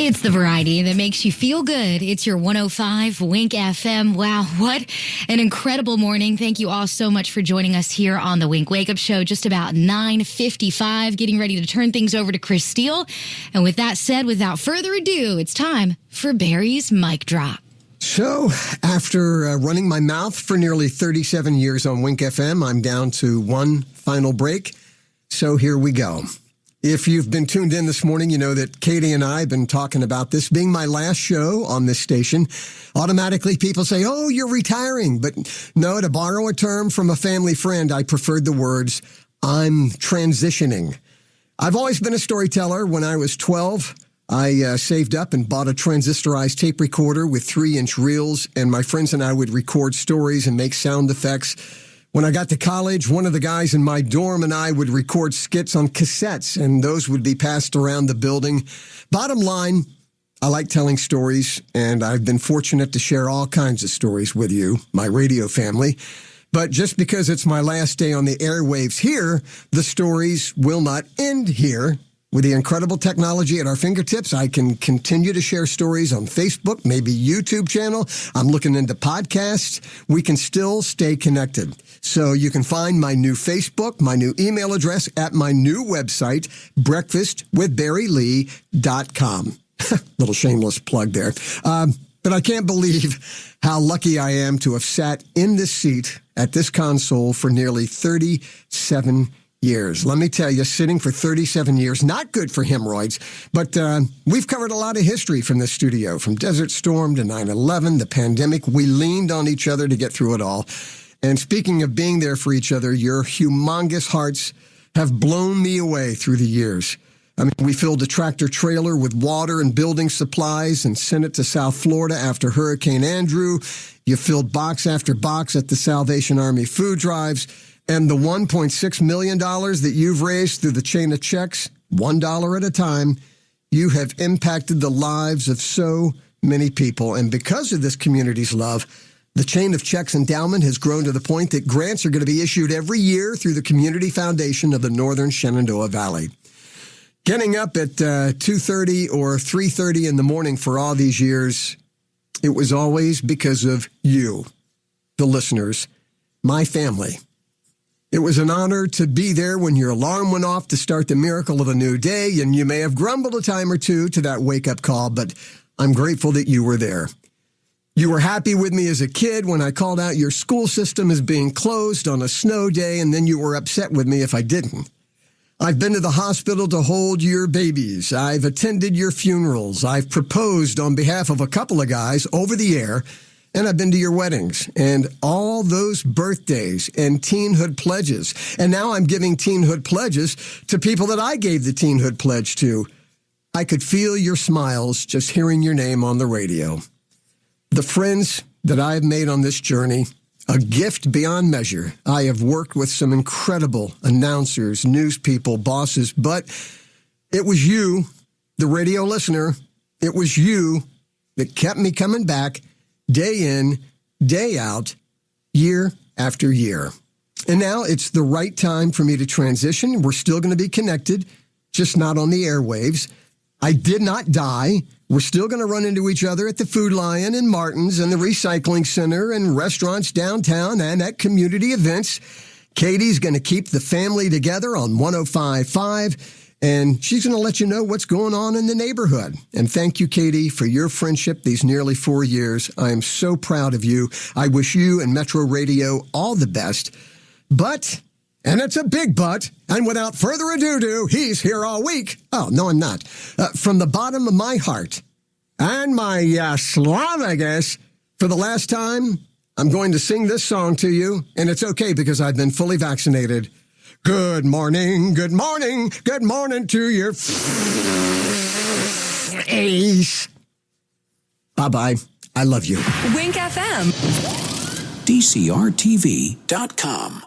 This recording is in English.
It's the variety that makes you feel good. It's your 105 WINC-FM. Wow, what an incredible morning. Thank you all so much for joining us here on the WINC Wake Up Show. Just about 9:55, getting ready to turn things over to Chris Steele. And with that said, without further ado, it's time for Barry's Mic Drop. So, after running my mouth for nearly 37 years on WINC-FM, I'm down to one final break. So here we go. If you've been tuned in this morning, you know that Katie and I have been talking about this being my last show on this station. Automatically, people say, oh, you're retiring. But no, to borrow a term from a family friend, I preferred the words, I'm transitioning. I've always been a storyteller. When I was 12, I saved up and bought a transistorized tape recorder with 3-inch reels, and my friends and I would record stories and make sound effects. When I got to college, one of the guys in my dorm and I would record skits on cassettes, and those would be passed around the building. Bottom line, I like telling stories, and I've been fortunate to share all kinds of stories with you, my radio family. But just because it's my last day on the airwaves here, the stories will not end here. With the incredible technology at our fingertips, I can continue to share stories on Facebook, maybe YouTube channel. I'm looking into podcasts. We can still stay connected. So you can find my new Facebook, my new email address at my new website, breakfastwithbarrylee.com. Little shameless plug there. But I can't believe how lucky I am to have sat in this seat at this console for nearly 37 years. Let me tell you, sitting for 37 years, not good for hemorrhoids, but we've covered a lot of history from this studio, from Desert Storm to 9/11, the pandemic. We leaned on each other to get through it all. And speaking of being there for each other, your humongous hearts have blown me away through the years. I mean, we filled a tractor trailer with water and building supplies and sent it to South Florida after Hurricane Andrew. You filled box after box at the Salvation Army food drives. And the $1.6 million that you've raised through the chain of checks, $1 at a time, you have impacted the lives of so many people. And because of this community's love, the chain of checks endowment has grown to the point that grants are going to be issued every year through the Community Foundation of the Northern Shenandoah Valley. Getting up at 2:30 or 3:30 in the morning for all these years, it was always because of you, the listeners, my family. It was an honor to be there when your alarm went off to start the miracle of a new day, and you may have grumbled a time or two to that wake-up call, but I'm grateful that you were there. You were happy with me as a kid when I called out your school system as being closed on a snow day, and then you were upset with me if I didn't. I've been to the hospital to hold your babies. I've attended your funerals. I've proposed on behalf of a couple of guys over the air, and I've been to your weddings and all those birthdays and teenhood pledges. And now I'm giving teenhood pledges to people that I gave the teenhood pledge to. I could feel your smiles just hearing your name on the radio. The friends that I have made on this journey, a gift beyond measure. I have worked with some incredible announcers, news people, bosses, but it was you, the radio listener, it was you that kept me coming back day in, day out, year after year. And now it's the right time for me to transition. We're still going to be connected, just not on the airwaves. I did not die. We're still going to run into each other at the Food Lion and Martin's and the Recycling Center and restaurants downtown and at community events. Katie's going to keep the family together on 105.5. And she's going to let you know what's going on in the neighborhood. And thank you, Katie, for your friendship these nearly 4 years. I am so proud of you. I wish you and Metro Radio all the best. But, and it's a big but, and without further ado, he's here all week. Oh, no, I'm not. From the bottom of my heart and my Slavagus, for the last time, I'm going to sing this song to you. And it's okay because I've been fully vaccinated. Good morning, good morning, good morning to your face. Bye-bye. I love you. WINC-FM. DCRTV.com.